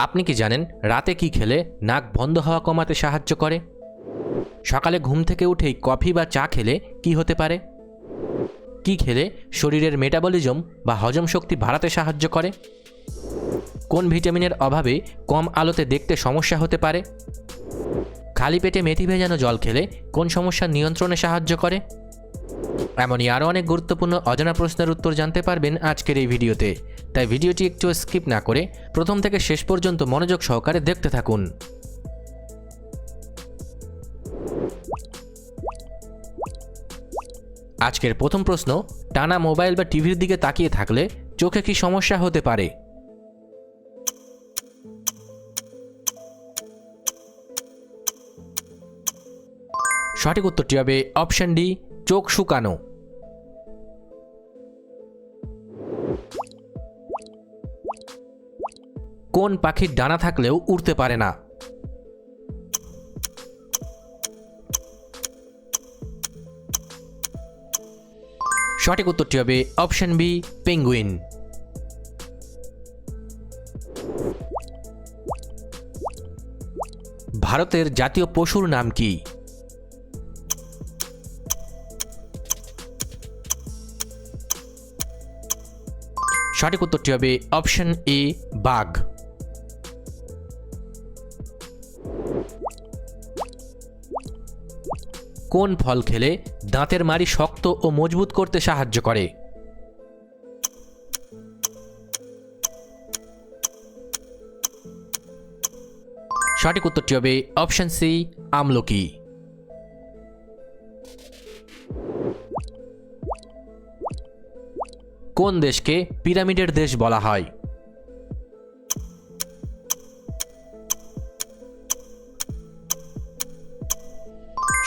আপনি কি জানেন রাতে কি খেলে নাক বন্ধ হওয়া কমাতে সাহায্য করে? সকালে ঘুম থেকে উঠেই কফি বা চা খেলে কি হতে পারে? কি খেলে শরীরের মেটাবলিজম বা হজম শক্তি বাড়াতে সাহায্য করে? কোন ভিটামিনের অভাবে কম আলোতে দেখতে সমস্যা হতে পারে? খালি পেটে মেথি ভেজানো জল খেলে কোন সমস্যা নিয়ন্ত্রণে সাহায্য করে? এমনই আরও অনেক গুরুত্বপূর্ণ অজানা প্রশ্নের উত্তর জানতে পারবেন আজকের এই ভিডিওতে, তাই ভিডিওটি একটু স্কিপ না করে প্রথম থেকে শেষ পর্যন্ত মনোযোগ সহকারে দেখতে থাকুন। আজকের প্রথম প্রশ্ন, টানা মোবাইল বা টিভির দিকে তাকিয়ে থাকলে চোখে কি সমস্যা হতে পারে? সঠিক উত্তরটি হবে অপশন ডি, চোখ শুকানো। কোন পাখির ডানা থাকলেও উড়তে পারে না? সঠিক উত্তরটি হবে অপশন বি, পেঙ্গুইন। ভারতের জাতীয় পশুর নাম কি? সঠিক উত্তরটি হবে অপশন এ, বাঘ। কোন ফল খেলে দাঁতের মাড়ি শক্ত ও মজবুত করতে সাহায্য করে? সঠিক উত্তরটি হবে অপশন সি, আমলকি। কোন দেশকে পিরামিডের দেশ বলা হয়?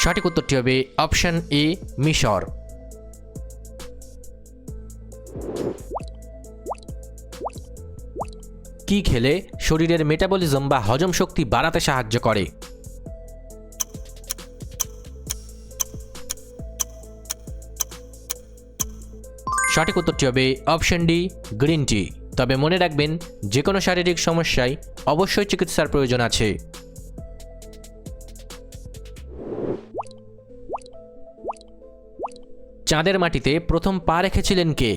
সঠিক উত্তরটি হবে অপশন এ, মিশর। কি খেলে শরীরের মেটাবলিজম বা হজম শক্তি বাড়াতে সাহায্য করে? সঠিক উত্তরটি হবে অপশন ডি, গ্রিন টি। তবে মনে রাখবেন, যে কোনো শারীরিক সমস্যায় অবশ্যই চিকিৎসার প্রয়োজন আছে। চাঁদের মাটিতে প্রথম পা রেখেছিলেন কে?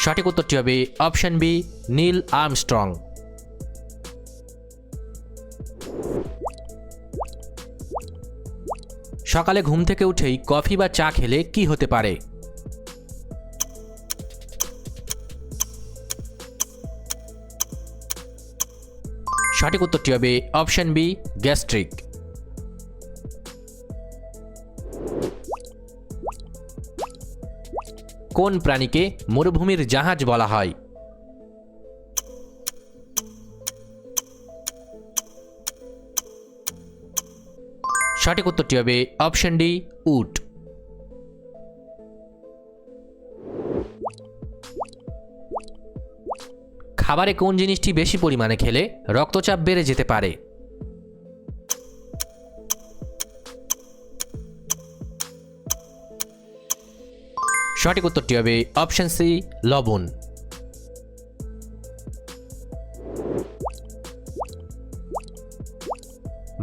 সঠিক উত্তরটি হবে অপশন বি, নীল আর্মস্ট্রং। সকালে ঘুম থেকে উঠেই কফি বা চা খেলে কি হতে পারে? সঠিক উত্তরটি হবে অপশন বি, গ্যাস্ট্রিক। কোন প্রাণীকে মরুভূমির জাহাজ বলা হয়? সঠিক উত্তরটি হবে অপশন ডি, উট। খাবারে কোন জিনিসটি বেশি পরিমাণে খেলে রক্তচাপ বেড়ে যেতে পারে? সঠিক উত্তরটি হবে অপশন সি, লবণ।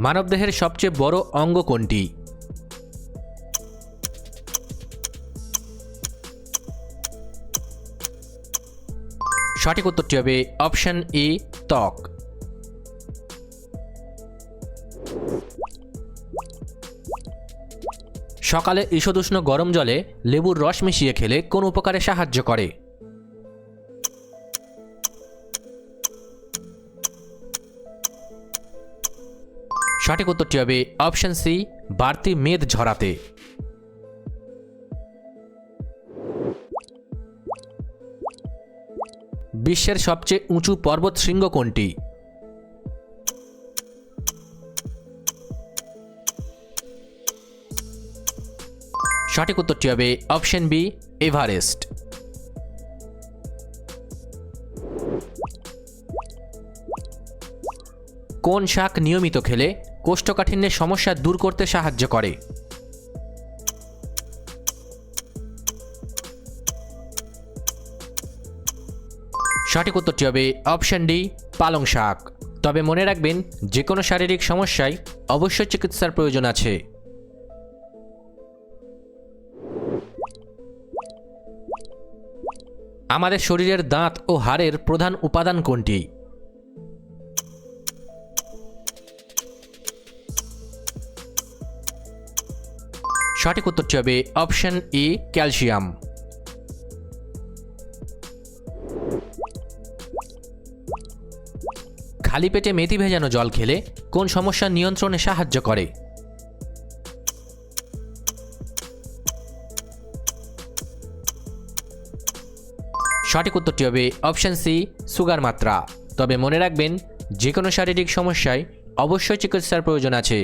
মানবদেহের সবচেয়ে বড় অঙ্গ কোনটি? সঠিক উত্তরটি হবে অপশন এ, ত্বক। সকালে ঈষদুষ্ণ গরম জলে লেবুর রস মিশিয়ে খেলে কোন উপকারে সাহায্য করে? সঠিক উত্তরটি হবে অপশন সি, বাড়তি মেদ ঝরাতে। বিশ্বের সবচেয়ে উঁচু পর্বত শৃঙ্গ কোনটি? সঠিক উত্তরটি হবে অপশন বি, এভারেস্ট। কোন শাক নিয়মিত খেলে কোষ্ঠকাঠিন্যের সমস্যা দূর করতে সাহায্য করে? সঠিক উত্তরটি হবে অপশন ডি, পালং শাক। তবে মনে রাখবেন, যে কোনো শারীরিক সমস্যায় অবশ্যই চিকিৎসার প্রয়োজন আছে। আমাদের শরীরের দাঁত ও হাড়ের প্রধান উপাদান কোনটি? সঠিক উত্তরটি হবে অপশন ই, ক্যালসিয়াম। খালি পেটে মেথি ভেজানো জল খেলে কোন সমস্যা নিয়ন্ত্রণে সাহায্য করে? সঠিক উত্তরটি হবে অপশন সি, সুগার মাত্রা। তবে মনে রাখবেন, যে কোনো শারীরিক সমস্যায় অবশ্যই চিকিৎসার প্রয়োজন আছে।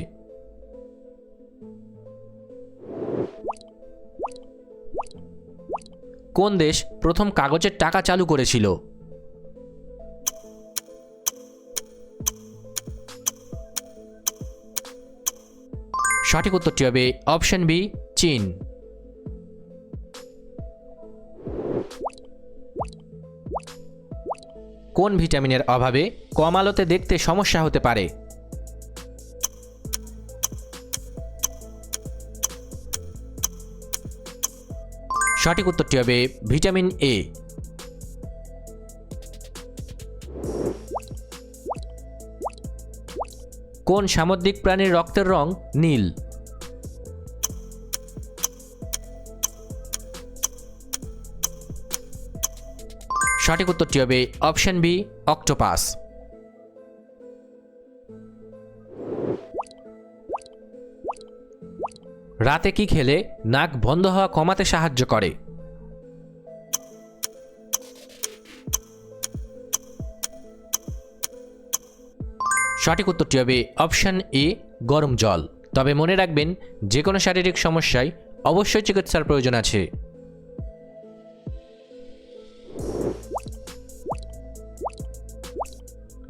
কোন দেশ প্রথম কাগজের টাকা চালু করেছিল? সঠিক উত্তরটি হবে অপশন বি, চীন। কোন ভিটামিনের অভাবে কম আলোতে দেখতে সমস্যা হতে পারে? সঠিক উত্তরটি হবে ভিটামিন এ। কোন সামুদ্রিক প্রাণীর রক্তের রং নীল? সঠিক উত্তরটি হবে অপশন বি, অক্টোপাস। রাতে কি খেলে নাক বন্ধ হওয়া কমাতে সাহায্য করে? সঠিক উত্তরটি হবে অপশন এ, গরম জল। তবে মনে রাখবেন, যে কোনো শারীরিক সমস্যায় অবশ্যই চিকিৎসার প্রয়োজন আছে।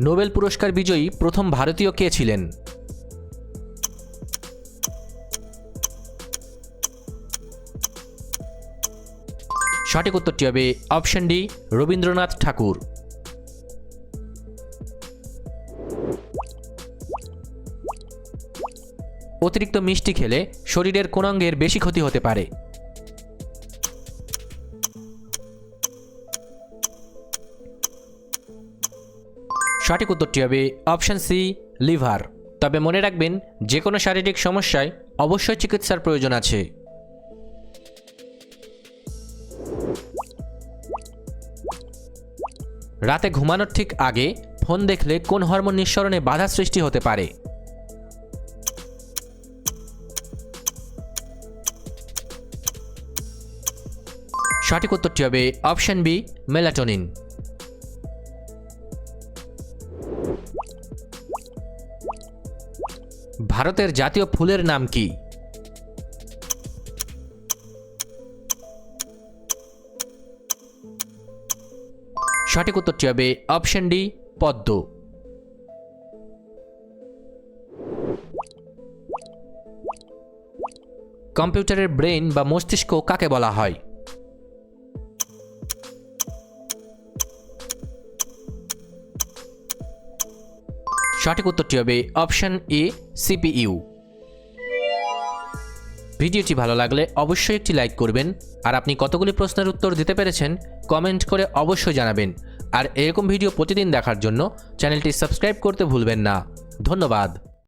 নোবেল পুরস্কার বিজয়ী প্রথম ভারতীয় কে ছিলেন? সঠিক উত্তরটি হবে অপশন ডি, রবীন্দ্রনাথ ঠাকুর। অতিরিক্ত মিষ্টি খেলে শরীরের কোন অঙ্গের বেশি ক্ষতি হতে পারে? সঠিক উত্তরটি হবে অপশন সি, লিভার। তবে মনে রাখবেন, যে কোনো শারীরিক সমস্যায় অবশ্যই চিকিৎসার প্রয়োজন আছে। রাতে ঘুমানোর ঠিক আগে ফোন দেখলে কোন হরমোন নিঃসরণে বাধা সৃষ্টি হতে পারে? সঠিক উত্তরটি হবে অপশন বি, মেলাটোনিন। ভারতের জাতীয় ফুলের নাম কি? সঠিক উত্তরটি হবে অপশন ডি, পদ্ম। কম্পিউটারের ব্রেন বা মস্তিষ্ক কাকে বলা হয়? সঠিক উত্তরটি হবে অপশন এ, সিপিইউ। ভিডিওটি ভালো লাগলে অবশ্যই একটি লাইক করবেন। আর আপনি কতগুলি প্রশ্নের উত্তর দিতে পেরেছেন কমেন্ট করে অবশ্যই জানাবেন। আর এরকম ভিডিও প্রতিদিন দেখার জন্য চ্যানেলটি সাবস্ক্রাইব করতে ভুলবেন না। ধন্যবাদ।